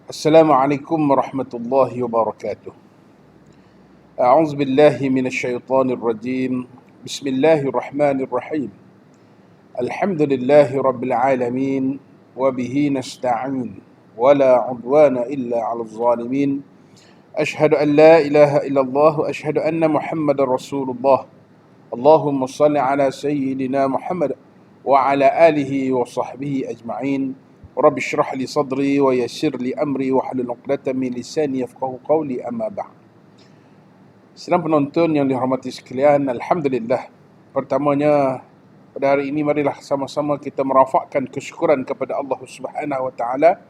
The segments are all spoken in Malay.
Assalamualaikum warahmatullahi wabarakatuh. A'udzu billahi minasyaitonir rajim. Bismillahirrahmanirrahim. Alhamdulillahi rabbil alamin wa bihi nasta'in. Wala 'udwana illa 'alal zalimin. Ashhadu an la ilaha illallah wa ashhadu anna Muhammadar Rasulullah. Allahumma shalli ala sayyidina Muhammad wa ala alihi wa sahbihi ajma'in. Rabbi shrah li sadri wa yassir li amri wa hlul 'uqdatam min lisani yafqahu qawli, amma ba'd. Sedang penonton yang dihormati sekalian, alhamdulillah. Pertamanya, pada hari ini marilah sama-sama kita merafakkan kesyukuran kepada Allah Subhanahu wa taala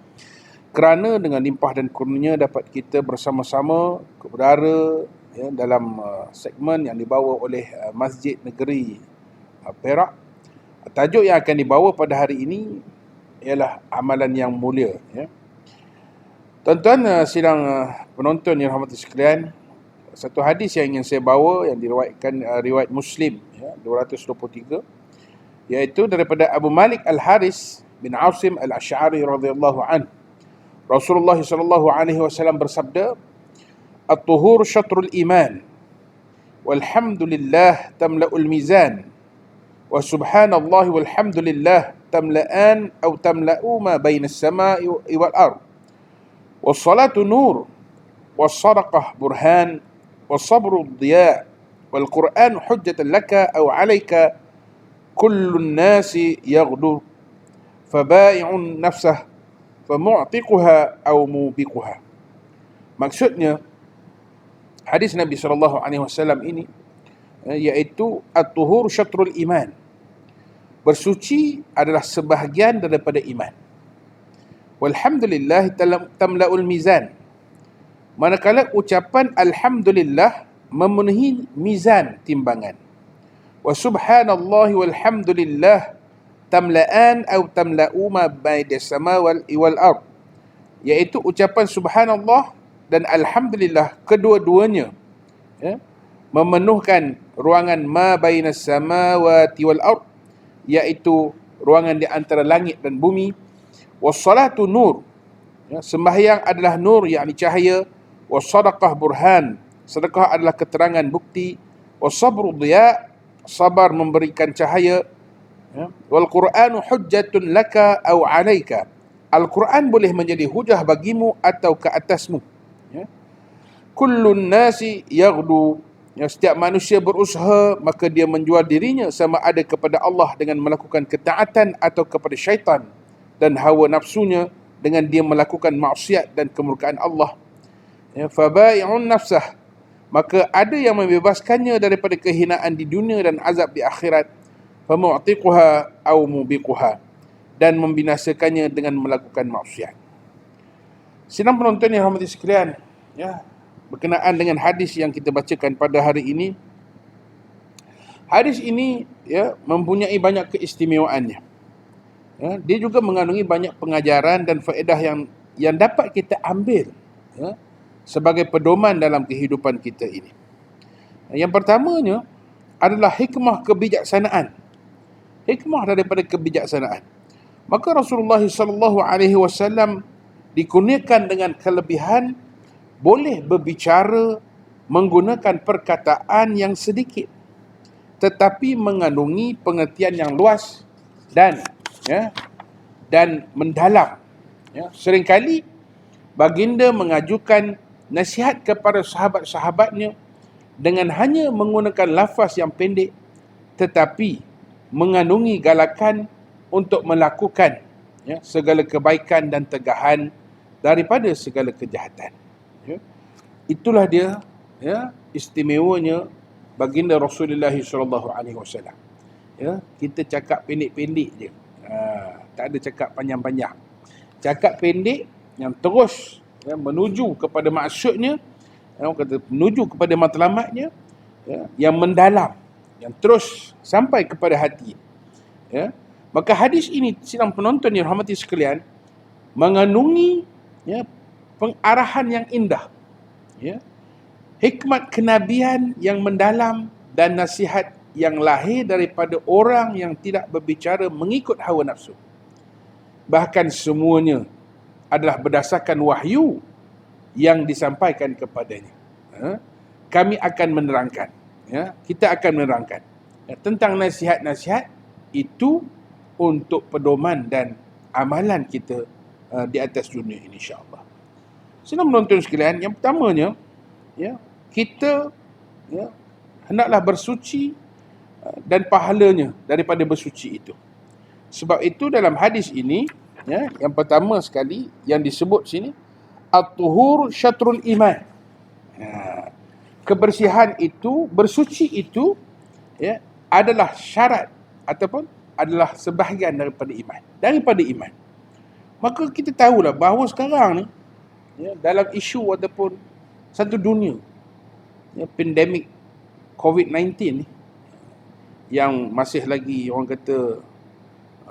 kerana dengan limpah dan kurnia dapat kita bersama-sama berada dalam segmen yang dibawa oleh Masjid Negeri Perak. Tajuk yang akan dibawa pada hari ini ialah amalan yang mulia. Tuan-tuan sidang penonton yang rahmati sekalian, satu hadis yang ingin saya bawa yang diriwayatkan riwayat Muslim 223, iaitu daripada Abu Malik Al-Haris bin Asim Al-Asy'ari radhiyallahu anhu. Rasulullah sallallahu alaihi wasallam bersabda, "At-tuhur syatrul iman, walhamdulillah tamla'ul mizan, wa subhanallah walhamdulillah tamla'an atau tamla'u ma bainas sama'i wal ard. Was-salatu nur, was-sadaqah burhan, was-sabru diya, wal Qur'an hujjatan laka aw 'alaika, kullun nasi yaghdu, fabai'un nafsah, famu'tiquha aw mubiquha." Maksudnya hadis Nabi sallallahu alaihi wasallam ini iaitu at-tuhur syatrul iman. Bersuci adalah sebahagian daripada iman. Walhamdulillah tamla'ul mizan. Manakala ucapan alhamdulillah memenuhi mizan timbangan. Wa subhanallah walhamdulillah tamla'an atau tamla'u ma bainas samawati wal ard. Iaitu ucapan subhanallah dan alhamdulillah kedua-duanya memenuhkan ruangan ma bainas samawati wal ard, iaitu ruangan di antara langit dan bumi. Was-salatu nur, sembahyang adalah nur, yakni cahaya. Was-sadaqah burhan, sedekah adalah keterangan bukti. Was-sabru diya, sabar memberikan cahaya. Wal Qur'anu hujjatun laka aw 'alaika, Al-Quran boleh menjadi hujah bagimu atau ke atasmu. Kullun nasi yaghdu, setiap manusia berusaha, maka dia menjual dirinya sama ada kepada Allah dengan melakukan ketaatan atau kepada syaitan dan hawa nafsunya dengan dia melakukan maksiat dan kemurkaan Allah. Fabai'un nafsah, maka ada yang membebaskannya daripada kehinaan di dunia dan azab di akhirat. Famu'tiquha aw mubiquha, dan membinasakannya dengan melakukan maksiat. Sidang penonton yang rahmati sekalian, berkenaan dengan hadis yang kita bacakan pada hari ini. Hadis ini mempunyai banyak keistimewaannya. Dia juga mengandungi banyak pengajaran dan faedah yang dapat kita ambil sebagai pedoman dalam kehidupan kita ini. Yang pertamanya adalah hikmah kebijaksanaan. Hikmah daripada kebijaksanaan. Maka Rasulullah sallallahu alaihi wasallam dikurniakan dengan kelebihan boleh berbicara menggunakan perkataan yang sedikit tetapi mengandungi pengertian yang luas dan mendalam. Seringkali baginda mengajukan nasihat kepada sahabat-sahabatnya dengan hanya menggunakan lafaz yang pendek tetapi mengandungi galakan untuk melakukan segala kebaikan dan tegahan daripada segala kejahatan. Itulah dia istimewanya baginda Rasulullah sallallahu alaihi wasallam. Kita cakap pendek-pendek je. Tak ada cakap panjang-panjang. Cakap pendek yang terus menuju kepada maksudnya, menuju kepada matlamatnya, yang mendalam, yang terus sampai kepada hati. Maka hadis ini, sidang penonton yang rahmati sekalian, mengandungi pengarahan yang indah, hikmat kenabian yang mendalam dan nasihat yang lahir daripada orang yang tidak berbicara mengikut hawa nafsu. Bahkan semuanya adalah berdasarkan wahyu yang disampaikan kepadanya. Kami akan menerangkan, kita akan menerangkan tentang nasihat-nasihat itu untuk pedoman dan amalan kita di atas dunia ini, insya-Allah. Senang menonton sekalian, yang pertamanya, kita hendaklah bersuci dan pahalanya daripada bersuci itu. Sebab itu dalam hadis ini, yang pertama sekali yang disebut sini, at-tuhur syatrul iman. Kebersihan itu, bersuci itu, adalah syarat ataupun adalah sebahagian daripada iman. Daripada iman. Maka kita tahulah bahawa sekarang ni, dalam isu ataupun satu dunia, pandemik COVID-19 ni, yang masih lagi orang kata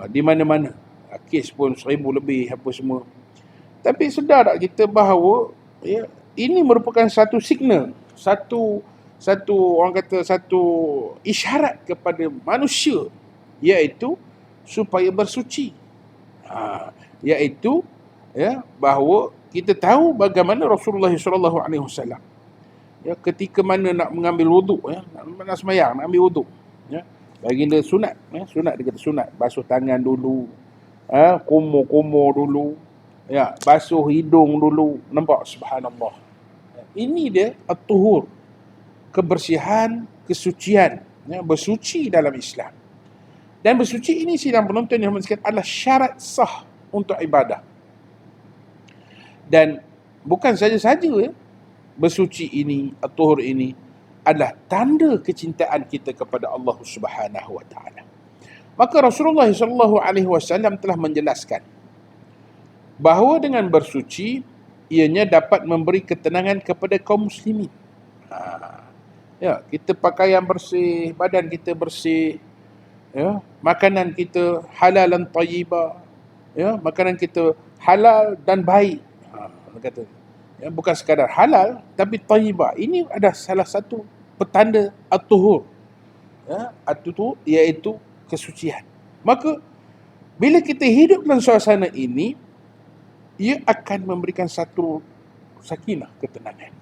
di mana-mana, kes pun 1000 lebih apa semua. Tapi sedar tak kita bahawa ini merupakan satu signal, satu orang kata satu isyarat kepada manusia, iaitu supaya bersuci. Iaitu bahawa kita tahu bagaimana Rasulullah SAW ketika mana nak mengambil wuduk, nak semayang, nak ambil wuduk, baginda sunat, sunat dia kata sunat, basuh tangan dulu, kumur-kumur dulu, basuh hidung dulu. Nampak? Subhanallah. Ini dia at-tuhur, kebersihan, kesucian, bersuci dalam Islam. Dan bersuci ini sidang penonton yang menunjukkan adalah syarat sah untuk ibadah. Dan bukan saja-saja bersuci ini, at-tuhur ini adalah tanda kecintaan kita kepada Allah Subhanahu wa taala. Maka Rasulullah SAW telah menjelaskan bahawa dengan bersuci ianya dapat memberi ketenangan kepada kaum muslimin. Kita pakaian bersih, badan kita bersih, makanan kita halal dan tayyibah, makanan kita halal dan baik. Kata, bukan sekadar halal tapi tayyibah. Ini adalah salah satu petanda at-tuhur, at-tuhur iaitu kesucian. Maka bila kita hidup dalam suasana ini, ia akan memberikan satu sakinah, ketenangan.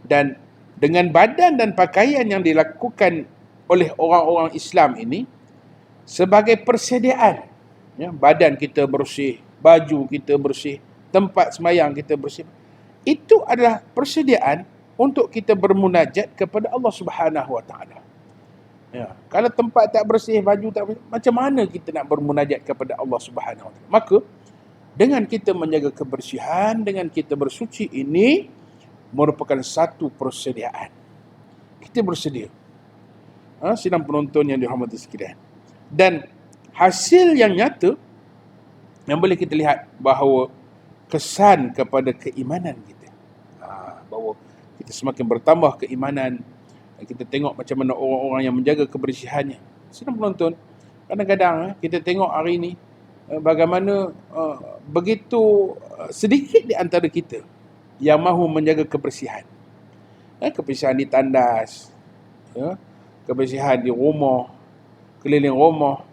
Dan dengan badan dan pakaian yang dilakukan oleh orang-orang Islam ini sebagai persediaan, badan kita bersih, baju kita bersih, tempat semayang kita bersih, itu adalah persediaan untuk kita bermunajat kepada Allah Subhanahu wa taala. Kalau tempat tak bersih, baju tak bersih, macam mana kita nak bermunajat kepada Allah Subhanahu wa taala? Maka dengan kita menjaga kebersihan, dengan kita bersuci ini merupakan satu persediaan. Kita bersedia. Sidang penonton yang dirahmati sekalian. Dan hasil yang nyata yang boleh kita lihat bahawa kesan kepada keimanan kita. Bahawa kita semakin bertambah keimanan. Kita tengok macam mana orang-orang yang menjaga kebersihannya. Sidang penonton, kadang-kadang kita tengok hari ini bagaimana begitu sedikit di antara kita yang mahu menjaga kebersihan. Kebersihan di tandas, kebersihan di rumah, keliling rumah,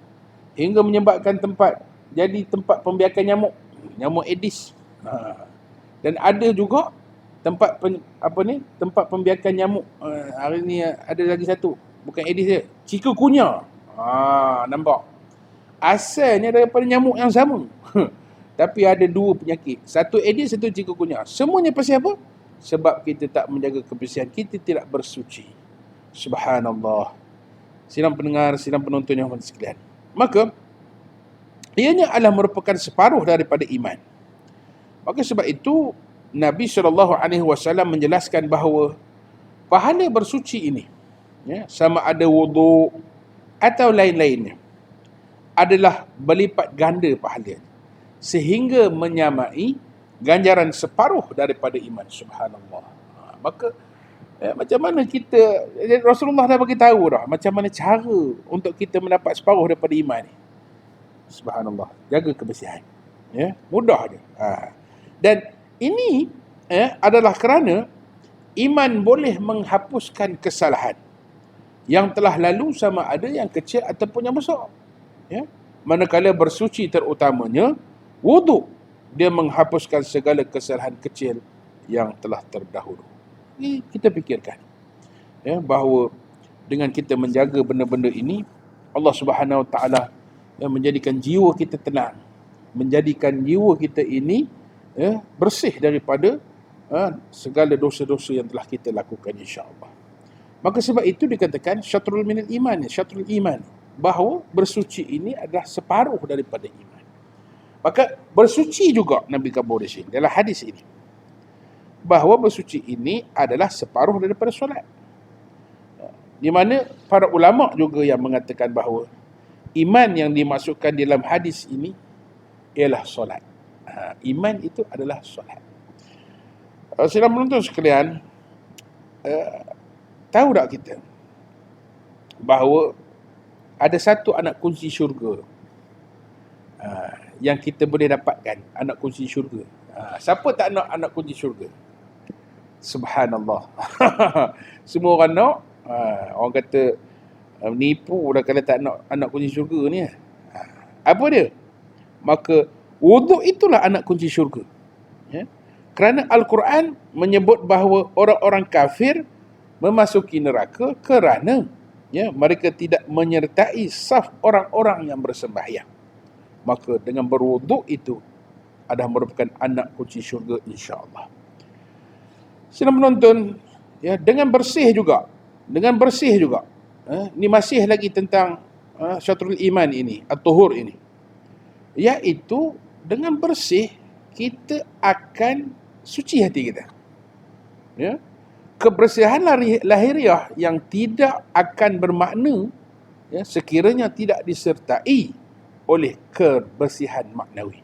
hingga menyebabkan tempat jadi tempat pembiakan nyamuk Aedes. Dan ada juga tempat tempat pembiakan nyamuk. Hari ni ada lagi satu, bukan Aedes dia, chikungunya. Nampak? Asalnya daripada nyamuk yang sama. Tapi ada dua penyakit. Satu Aedes, satu chikungunya. Semuanya pasal apa? Sebab kita tak menjaga kebersihan. Kita tidak bersuci. Subhanallah. Sidang pendengar, sidang penonton yang hormat sekalian. Maka, ianya adalah merupakan separuh daripada iman. Maka sebab itu, Nabi SAW menjelaskan bahawa pahala bersuci ini, sama ada wuduk atau lain-lainnya, adalah berlipat ganda pahalanya, sehingga menyamai ganjaran separuh daripada iman. Subhanallah. Maka macam mana kita, Rasulullah dah bagi tahu dah macam mana cara untuk kita mendapat separuh daripada iman ni. Subhanallah. Jaga kebersihan. Mudah je. Dan ini adalah kerana iman boleh menghapuskan kesalahan yang telah lalu, sama ada yang kecil ataupun yang besar. Manakala bersuci terutamanya wuduk dia menghapuskan segala kesalahan kecil yang telah terdahulu. Ini kita fikirkan, ya, bahawa dengan kita menjaga benda-benda ini, Allah Subhanahu Wa Taala menjadikan jiwa kita tenang, menjadikan jiwa kita ini bersih daripada segala dosa-dosa yang telah kita lakukan, insya-Allah. Maka sebab itu dikatakan syatrul minal iman, syatrul iman, bahawa bersuci ini adalah separuh daripada iman. Maka bersuci juga Nabi kabur di sini dalam hadis ini, bahawa bersuci ini adalah separuh daripada solat. Di mana para ulama juga yang mengatakan bahawa iman yang dimasukkan dalam hadis ini ialah solat. Iman itu adalah solat. Sedang menonton sekalian, tahu tak kita bahawa ada satu anak kunci syurga yang kita boleh dapatkan, anak kunci syurga. Siapa tak nak anak kunci syurga? Subhanallah. Semua orang nak. Orang kata menipu dah kalau tak nak anak kunci syurga ni. Apa dia? Maka wuduk itulah anak kunci syurga. Ya? Kerana Al-Quran menyebut bahawa orang-orang kafir memasuki neraka kerana mereka tidak menyertai saf orang-orang yang bersembahyang. Maka dengan berwuduk itu adalah merupakan anak kunci syurga, insya-Allah. Sedang menonton, dengan bersih juga. Ini masih lagi tentang syatrul iman ini, at-tuhur ini. Iaitu dengan bersih kita akan suci hati kita. Ya. Kebersihan lahiriah yang tidak akan bermakna sekiranya tidak disertai oleh kebersihan maknawi.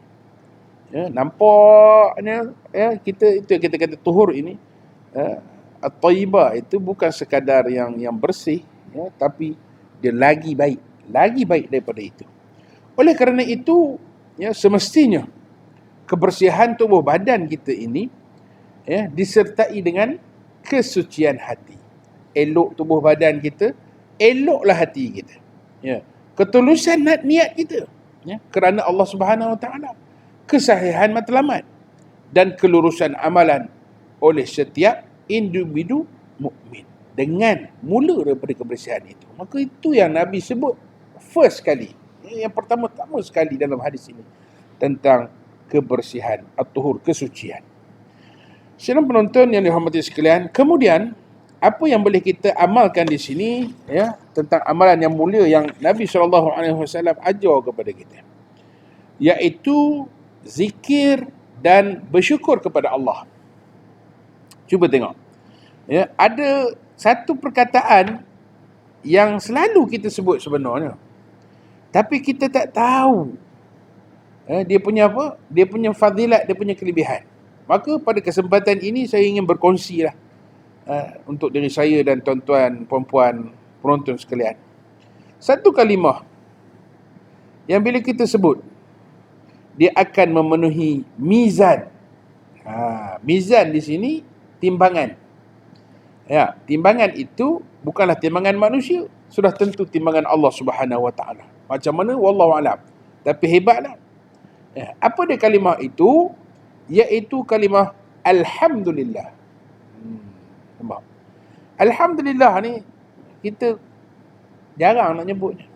Nampaknya kita itu kita kata tuhur ini, at-thayyibah itu bukan sekadar yang bersih, tapi dia lagi baik daripada itu. Oleh kerana itu, semestinya kebersihan tubuh badan kita ini disertai dengan kesucian hati. Elok tubuh badan kita, eloklah hati kita. Ketulusan niat kita, kerana Allah Subhanahu Wa Taala. Kesahihan matlamat dan kelurusan amalan oleh setiap individu mukmin dengan mula daripada kebersihan itu. Maka itu yang Nabi sebut first kali, yang pertama-tama sekali dalam hadis ini tentang kebersihan, at-tuhur, kesucian. Sedang penonton yang dihormati sekalian, kemudian apa yang boleh kita amalkan di sini tentang amalan yang mulia yang Nabi SAW ajar kepada kita, iaitu zikir dan bersyukur kepada Allah. Cuba tengok. Ada satu perkataan yang selalu kita sebut sebenarnya, tapi kita tak tahu dia punya apa? Dia punya fadilat, dia punya kelebihan. Maka pada kesempatan ini saya ingin berkongsi untuk diri saya dan tuan-tuan, puan-puan, penonton sekalian. Satu kalimah yang bila kita sebut, dia akan memenuhi mizan. Mizan di sini timbangan. Timbangan itu bukanlah timbangan manusia, sudah tentu timbangan Allah Subhanahu Wa Taala. Macam mana wallahu alam. Tapi hebatlah. Apa dia kalimah itu? Iaitu kalimah alhamdulillah. Nampak? Alhamdulillah ni kita jarang nak nyebutnya.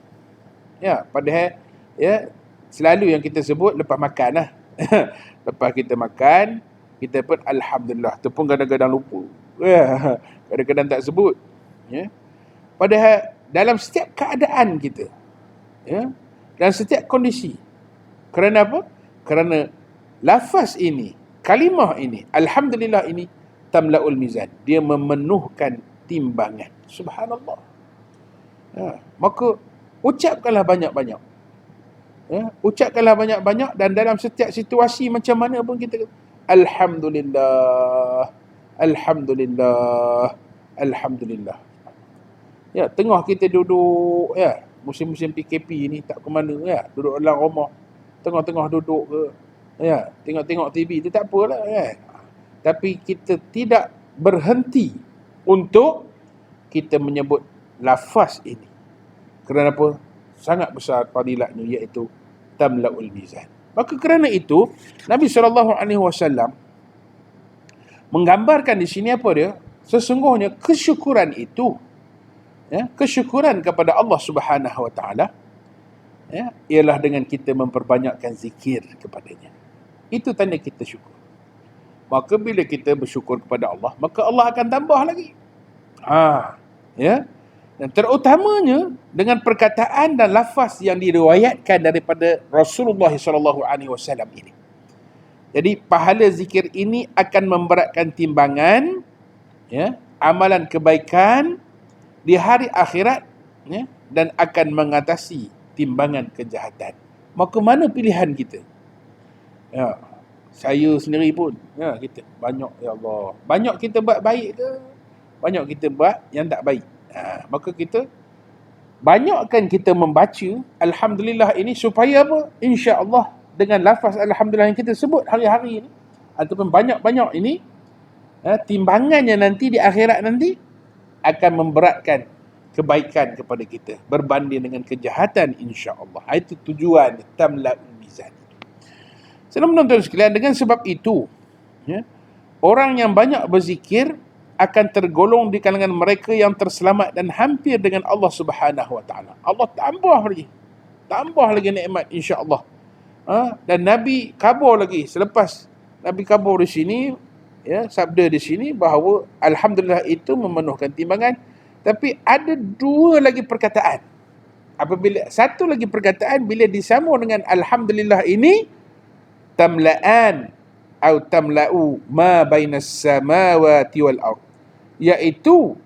Padahal selalu yang kita sebut lepas makan lah. Lepas kita makan, kita pun alhamdulillah. Itu pun kadang-kadang lupa. Kadang-kadang tak sebut. Padahal dalam setiap keadaan kita, dalam setiap kondisi. Kerana apa? Kerana lafaz ini, kalimah ini, alhamdulillah ini tamla'ul mizan. Dia memenuhkan timbangan. Subhanallah. Maka ucapkanlah banyak-banyak. Ucapkanlah banyak-banyak, dan dalam setiap situasi macam mana pun kita alhamdulillah, alhamdulillah, alhamdulillah. Tengah kita duduk, musim-musim PKP ni tak ke mana, duduk dalam rumah, tengah-tengah duduk ke, tengok-tengok TV, itu tak apalah, tapi kita tidak berhenti untuk kita menyebut lafaz ini. Kerana apa? Sangat besar fadilatnya, iaitu tamla'ul mizan. Maka kerana itu Nabi SAW menggambarkan di sini apa dia? Sesungguhnya kesyukuran itu, kesyukuran kepada Allah Subhanahu Wa Taala, ialah dengan kita memperbanyakkan zikir kepadanya. Itu tanda kita syukur. Maka bila kita bersyukur kepada Allah, maka Allah akan tambah lagi. Dan terutamanya dengan perkataan dan lafaz yang diriwayatkan daripada Rasulullah SAW ini. Jadi pahala zikir ini akan memberatkan timbangan, amalan kebaikan di hari akhirat, dan akan mengatasi timbangan kejahatan. Maka mana pilihan kita? Saya sendiri pun, kita banyak, ya Allah, banyak kita buat baik ke, banyak kita buat yang tak baik. Maka kita banyakkan kita membaca Alhamdulillah ini supaya apa? InsyaAllah dengan lafaz Alhamdulillah yang kita sebut hari-hari ini, ataupun banyak-banyak ini, timbangannya nanti di akhirat nanti akan memberatkan kebaikan kepada kita berbanding dengan kejahatan, insya-Allah. Itu tujuan tamla'ul mizan. Saudara menonton sekalian, dengan sebab itu, orang yang banyak berzikir akan tergolong di kalangan mereka yang terselamat dan hampir dengan Allah Subhanahu Wa Taala. Allah tambah lagi nikmat, insya-Allah. Dan Nabi kabur lagi selepas Nabi kabur di sini, sabda di sini bahawa Alhamdulillah itu memenuhkan timbangan. Tapi ada dua lagi perkataan. Satu lagi perkataan bila disambung dengan Alhamdulillah ini, tamla'an atau tamla'u ma bainas samawati wal ard, iaitu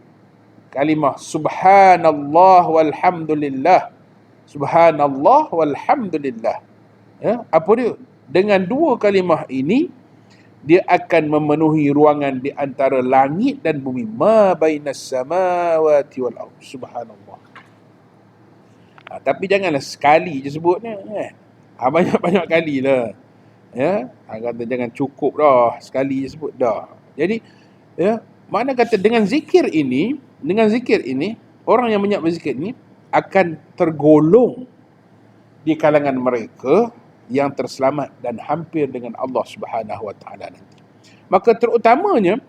kalimah subhanallah walhamdulillah. Subhanallah walhamdulillah. Apa dia? Dengan dua kalimah ini, dia akan memenuhi ruangan di antara langit dan bumi. Ma bainas samawati wal ard. Subhanallah. Tapi janganlah sekali je sebutnya, banyak-banyak kali lah. Kata jangan cukup dah, sekali je sebut dah. Jadi, mana kata dengan zikir ini, orang yang banyak berzikir ini akan tergolong di kalangan mereka yang terselamat dan hampir dengan Allah Subhanahu Wa Taala nanti. Maka terutamanya,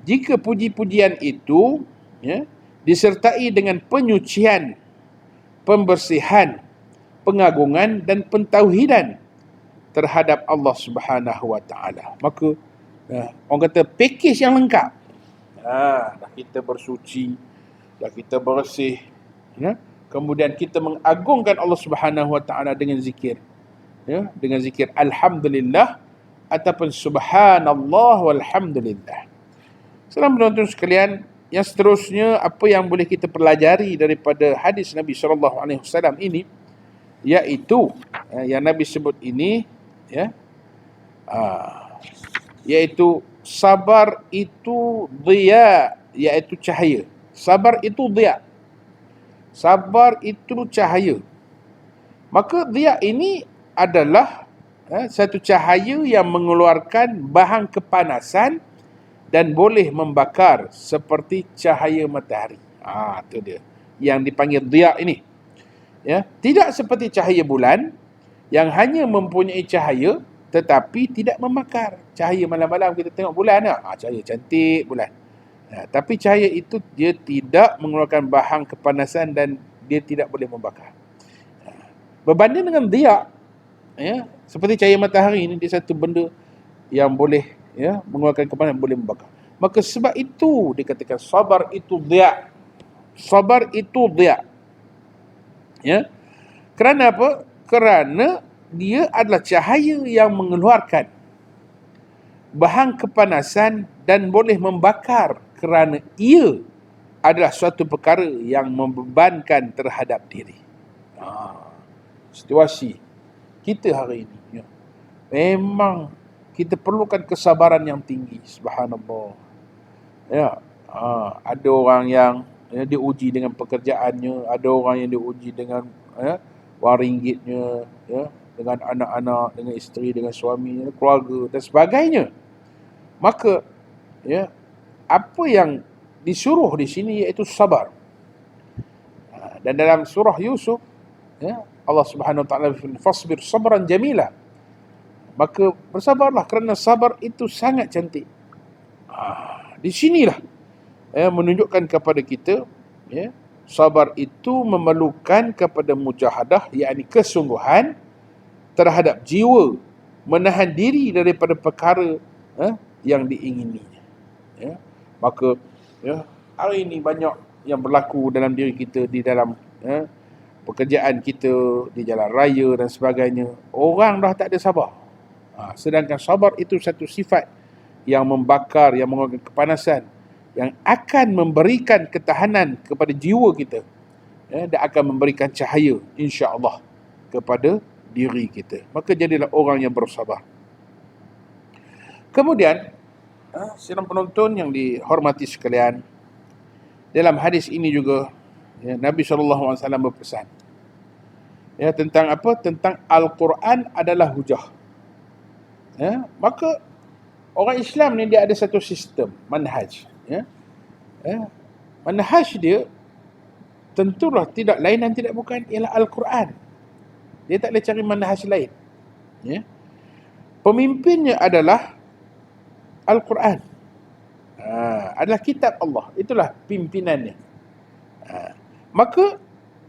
jika puji-pujian itu, disertai dengan penyucian, pembersihan, pengagungan dan pentauhidan terhadap Allah Subhanahu Wa Taala, maka orang kata pakej yang lengkap. Dah kita bersuci, dah kita bersih, kemudian kita mengagungkan Allah Subhanahu Wa Taala dengan zikir, dengan zikir Alhamdulillah ataupun Subhanallah walhamdulillah. Salam penonton sekalian, yang seterusnya apa yang boleh kita pelajari daripada hadis Nabi SAW ini, iaitu yang Nabi sebut ini, iaitu sabar itu diya, iaitu cahaya. Sabar itu diya. Sabar itu cahaya. Maka diya ini adalah satu cahaya yang mengeluarkan bahan kepanasan dan boleh membakar seperti cahaya matahari. Itu dia yang dipanggil diya ini. Tidak seperti cahaya bulan yang hanya mempunyai cahaya tetapi tidak membakar. Cahaya malam-malam kita tengok bulan, cahaya cantik bulan. Tapi cahaya itu dia tidak mengeluarkan bahan kepanasan dan dia tidak boleh membakar. Berbanding dengan diya, seperti cahaya matahari ini, dia satu benda yang boleh mengeluarkan kepanasan, boleh membakar. Maka sebab itu dikatakan sabar itu diya. Sabar itu diya. Kerana apa? Kerana dia adalah cahaya yang mengeluarkan bahan kepanasan dan boleh membakar, kerana ia adalah suatu perkara yang membebankan terhadap diri. Situasi kita hari ini, memang kita perlukan kesabaran yang tinggi. Subhanallah. Ada orang yang diuji dengan pekerjaannya, ada orang yang diuji dengan wang ringgitnya, dengan anak-anak, dengan isteri, dengan suami, keluarga dan sebagainya. Maka apa yang disuruh di sini iaitu sabar. Dan dalam surah Yusuf, Allah Subhanahu wa taala berfirman, "Fasbir sabran jamila." Maka bersabarlah kerana sabar itu sangat cantik. Di sinilah menunjukkan kepada kita, sabar itu memerlukan kepada mujahadah, yakni kesungguhan terhadap jiwa, menahan diri daripada perkara yang diingininya. Maka hari ini banyak yang berlaku dalam diri kita, di dalam pekerjaan kita, di jalan raya dan sebagainya. Orang dah tak ada sabar. Sedangkan sabar itu satu sifat yang membakar, yang mengurangkan kepanasan, yang akan memberikan ketahanan kepada jiwa kita, dan akan memberikan cahaya insya-Allah kepada diri kita. Maka jadilah orang yang bersabar. Kemudian sidang penonton yang dihormati sekalian, dalam hadis ini juga Nabi SAW berpesan tentang apa? Tentang Al-Quran adalah hujah. Maka orang Islam ni dia ada satu sistem manhaj. Manhaj dia tentulah tidak lain dan tidak bukan ialah Al-Quran. Dia tak boleh cari manhaj lain. Pemimpinnya adalah Al-Quran. Adalah kitab Allah. Itulah pimpinannya. Maka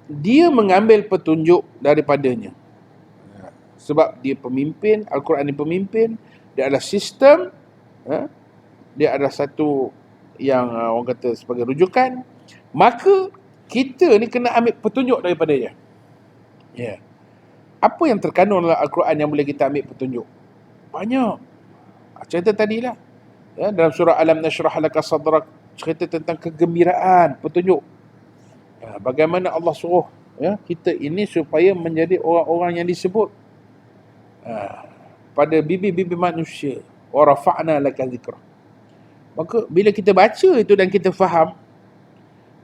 dia mengambil petunjuk daripadanya. Sebab dia pemimpin, Al-Quran ni pemimpin, dia adalah sistem, dia adalah satu yang orang kata sebagai rujukan. Maka kita ni kena ambil petunjuk daripadanya. Apa yang terkandung dalam Al-Quran yang boleh kita ambil petunjuk? Banyak. Cerita tadilah. Dalam surah Alam Nashrah Laka Sadrak, cerita tentang kegembiraan, petunjuk. Bagaimana Allah suruh kita ini supaya menjadi orang-orang yang disebut pada bibi-bibi manusia. Wa rafa'na laka zikra. Maka bila kita baca itu dan kita faham,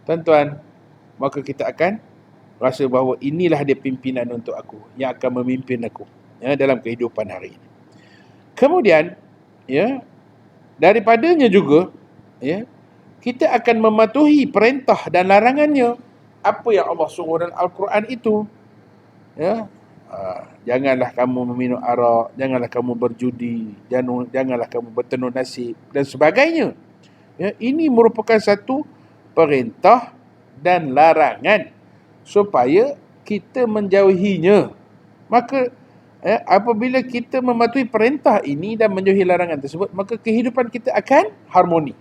tuan-tuan, maka kita akan rasa bahawa inilah dia pimpinan untuk aku, yang akan memimpin aku dalam kehidupan hari ini. Kemudian daripadanya juga kita akan mematuhi perintah dan larangannya. Apa yang Allah suruh dalam Al-Quran itu, janganlah kamu meminum arak, janganlah kamu berjudi, janganlah kamu bertenun nasib dan sebagainya. Ini merupakan satu perintah dan larangan supaya kita menjauhinya. Maka apabila kita mematuhi perintah ini dan menjauhi larangan tersebut, maka kehidupan kita akan harmoni.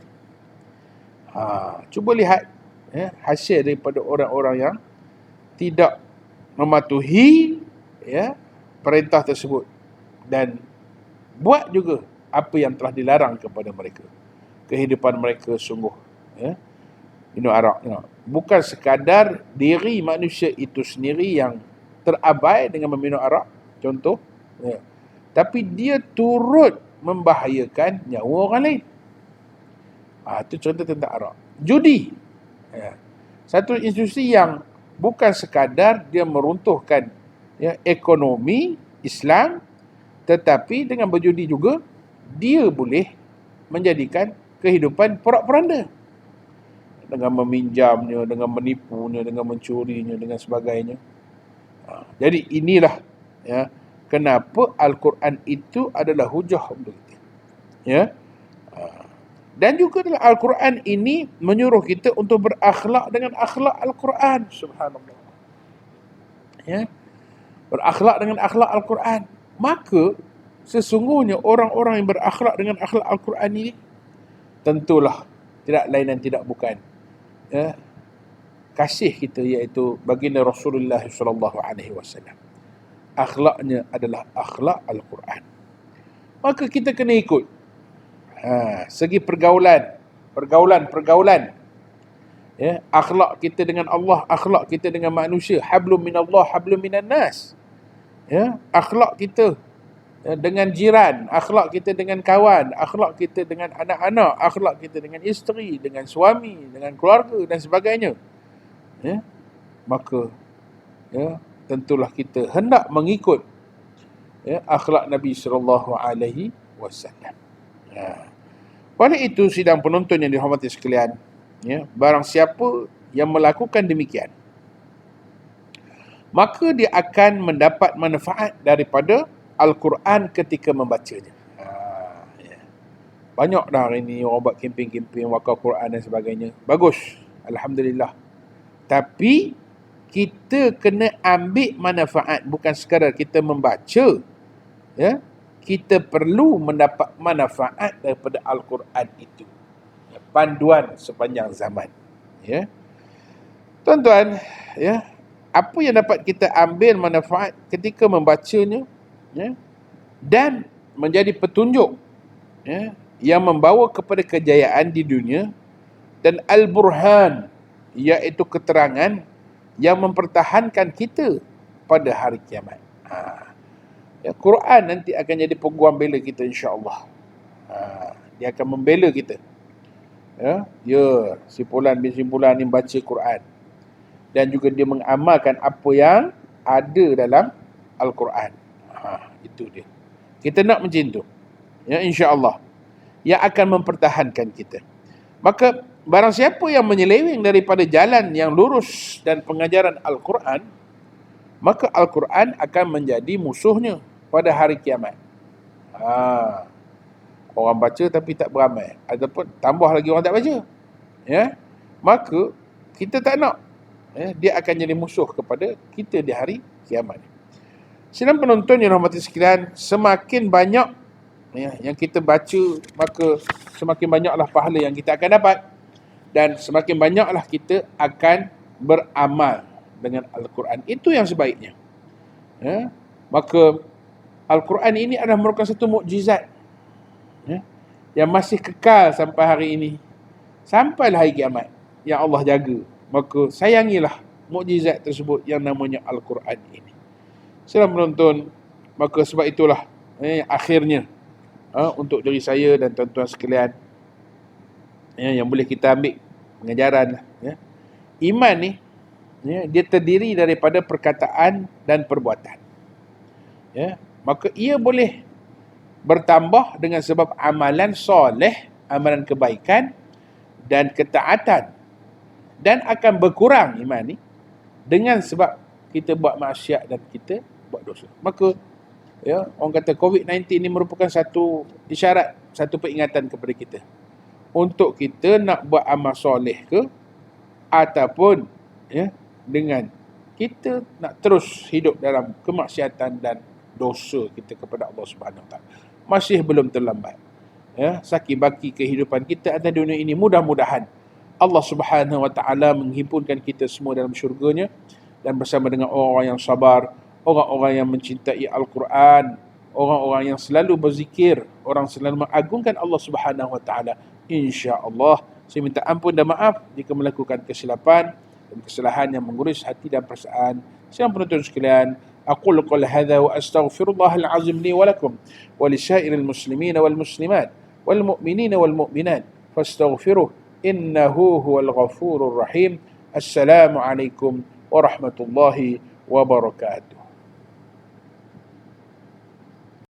Cuba lihat hasil daripada orang-orang yang tidak mematuhi perintah tersebut dan buat juga apa yang telah dilarang kepada mereka. Kehidupan mereka sungguh minum arak. Bukan sekadar diri manusia itu sendiri yang terabai dengan meminum arak, contoh, tapi dia turut membahayakan nyawa orang lain. Itu contoh tentang arak. Judi, satu institusi yang bukan sekadar dia meruntuhkan ekonomi Islam, tetapi dengan berjudi juga dia boleh menjadikan kehidupan porak-poranda dengan meminjamnya, dengan menipunya, dengan mencurinya, dengan sebagainya. Jadi inilah kenapa Al-Quran itu adalah hujah untuk kita. Dan juga dalam Al-Quran ini menyuruh kita untuk berakhlak dengan akhlak Al-Quran. Subhanallah. Berakhlak dengan akhlak Al-Quran. Maka sesungguhnya orang-orang yang berakhlak dengan akhlak Al-Quran ini tentulah tidak lain dan tidak bukan kasih kita, iaitu baginda Rasulullah SAW. Akhlaknya adalah akhlak Al-Quran. Maka kita kena ikut segi pergaulan. Akhlak kita dengan Allah, akhlak kita dengan manusia. Hablum minallah, hablum minan nas. Akhlak kita dengan jiran, akhlak kita dengan kawan, akhlak kita dengan anak-anak, akhlak kita dengan isteri, dengan suami, dengan keluarga dan sebagainya. Maka tentulah kita hendak mengikut akhlak Nabi sallallahu alaihi wasallam. Oleh itu, sidang penonton yang dihormati sekalian, barang siapa yang melakukan demikian, maka dia akan mendapat manfaat daripada Al-Quran ketika membacanya. Ya. Banyak dah hari ni orang buat kempen-kempen wakaf Quran dan sebagainya. Bagus, alhamdulillah. Tapi kita kena ambil manfaat, bukan sekadar kita membaca. Ya, kita perlu mendapat manfaat daripada Al-Quran itu. Ya, panduan sepanjang zaman. Ya. Tuan-tuan, ya, apa yang dapat kita ambil manfaat ketika membacanya, ya, dan menjadi petunjuk, ya, yang membawa kepada kejayaan di dunia, dan al-burhan, iaitu keterangan yang mempertahankan kita pada hari kiamat. Ya, Quran nanti akan jadi peguam bela kita, insya-Allah. Dia akan membela kita. Ya, si Fulan bin Simpulan ni baca Quran, dan juga dia mengamalkan apa yang ada dalam Al-Quran. Itu dia. Kita nak macam tu. Ya, insya-Allah. Yang akan mempertahankan kita. Maka barang siapa yang menyeleweng daripada jalan yang lurus dan pengajaran Al-Quran, maka Al-Quran akan menjadi musuhnya pada hari kiamat. Orang baca tapi tak beramal, ataupun tambah lagi orang tak baca. Ya. Maka kita tak nak, ya, dia akan jadi musuh kepada kita di hari kiamat. Sidang penonton yang rahmati sekalian, semakin banyak, ya, yang kita baca, maka semakin banyaklah pahala yang kita akan dapat, dan semakin banyaklah kita akan beramal dengan Al-Quran. Itu yang sebaiknya. Ya. Maka Al-Quran ini adalah merupakan satu mukjizat, ya, yang masih kekal sampai hari ini, sampailah hari kiamat yang Allah jaga. Maka sayangilah mukjizat tersebut yang namanya Al-Quran ini. Salam penonton, maka sebab itulah akhirnya untuk diri saya dan tuan-tuan sekalian, yang boleh kita ambil pengajaran, ya, iman ni, ya, dia terdiri daripada perkataan dan perbuatan. Ya, maka ia boleh bertambah dengan sebab amalan soleh, amalan kebaikan dan ketaatan, dan akan berkurang iman ni dengan sebab kita buat maksiat dan kita buat dosa. Maka, ya, orang kata COVID-19 ni merupakan satu isyarat, satu peringatan kepada kita untuk kita nak buat amal soleh ke, ataupun, ya, dengan kita nak terus hidup dalam kemaksiatan dan dosa kita kepada Allah Subhanahu Wa Taala. Masih belum terlambat. Ya, saki-baki kehidupan kita atas dunia ini, mudah-mudahan Allah Subhanahu Wa Taala menghimpunkan kita semua dalam syurganya, dan bersama dengan orang-orang yang sabar, orang-orang yang mencintai Al-Quran, orang-orang yang selalu berzikir, orang selalu mengagungkan Allah Subhanahu Wa Taala. Insya-Allah, saya minta ampun dan maaf jika melakukan kesilapan dan kesalahan yang menguris hati dan perasaan. Sidang penonton sekalian, aqulu qul hadza wa astaghfirullahal azim li wa lakum wa li syairil muslimin wal muslimat wal mu'minin wal mu'minat fastaghfiruh innahu huwal ghafurur rahim. Assalamu alaikum warahmatullahi wabarakatuh.